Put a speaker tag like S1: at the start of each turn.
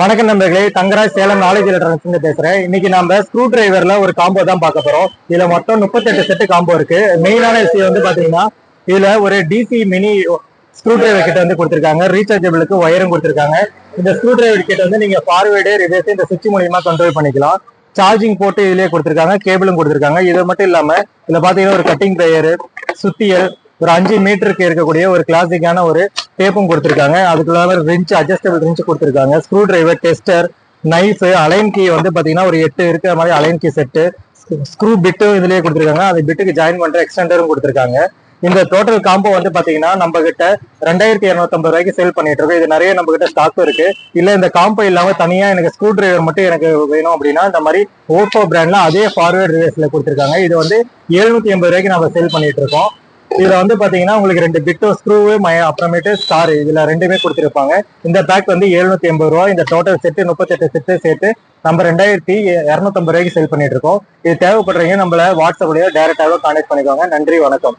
S1: வணக்கம் நண்பர்களே, Thangaraj Salem knowledge electronics பேசுறேன். இன்னைக்கு நம்ம ஸ்க்ரூ டிரைவர்ல ஒரு காம்போ தான் பார்க்க போறோம். இதுல மொத்தம் 38 செட்டு காம்போ இருக்கு. மெயினான விஷயம் வந்து பாத்தீங்கன்னா, இதுல ஒரு டிசி மினி ஸ்க்ரூ டிரைவர் கிட்ட வந்து கொடுத்திருக்காங்க. ரீசார்ஜபிளுக்கு ஒயரும் கொடுத்திருக்காங்க. இந்த ஸ்க்ரூ டிரைவர் கிட்ட வந்து நீங்க ஃபார்வேர்டு ரிவர்ஸ் இந்த சுவிட்ச் மூலியமா கண்ட்ரோல் பண்ணிக்கலாம். சார்ஜிங் போட்டு இதுலயே கொடுத்திருக்காங்க, கேபிளும் கொடுத்திருக்காங்க. இது மட்டும் இல்லாம இதுல பாத்தீங்கன்னா ஒரு கட்டிங் பிளேயர், சுத்தியல், ஒரு 5 மீட்டருக்கு இருக்கக்கூடிய ஒரு கிளாசிக்கான ஒரு டேப்பும் கொடுத்திருக்காங்க. அதுக்குள்ள ரெஞ்ச், அட்ஜஸ்டபிள் ரெஞ்ச் கொடுத்திருக்காங்க. Screw driver, tester, knife, allen key வந்து பாத்தீங்கன்னா ஒரு 8 இருக்கிற மாதிரி அலைன் கீ செட்டு, ஸ்க்ரூ பிட்டும் இதுலயே கொடுத்திருக்காங்க. அது பிட்டுக்கு ஜாயின் பண்ற எக்ஸ்டெண்டரும் கொடுத்திருக்காங்க. இந்த டோட்டல் காம்போ வந்து பாத்தீங்கன்னா நம்ம கிட்ட 2250 ரூபாய்க்கு சேல் பண்ணிட்டு இருக்கோம். இது நிறைய நம்ம கிட்ட ஸ்டாக் இருக்கு. இல்ல இந்த காம்போ இல்லாம தனியா எனக்கு ஸ்க்ரூ டிரைவர் மட்டும் எனக்கு வேணும் அப்படின்னா இந்த மாதிரி ஓப்போ பிராண்ட்ல அதே ஃபார்வர்ட் ரிவர்ஸ்ல கொடுத்திருக்காங்க. இது வந்து 780 ரூபாய்க்கு நம்ம சேல் பண்ணிட்டு இருக்கோம். இதுல வந்து பாத்தீங்கன்னா உங்களுக்கு 2 பிட்டோ ஸ்க்ரூ அப்புறமேட்டு ஸ்டார் இதுல ரெண்டுமே கொடுத்திருப்பாங்க. இந்த பேக் வந்து 780 ரூபாய். இந்த டோட்டல் செட்டு 38 செட்டு சேர்த்து நம்ம 2250 ரூபாய்க்கு சேல் பண்ணிட்டு இருக்கோம். இது தேவைப்படுறீங்க நம்மள வாட்ஸ்அப்லயோ டைரக்டாவோ கான்டாக்ட் பண்ணிக்கோங்க. நன்றி, வணக்கம்.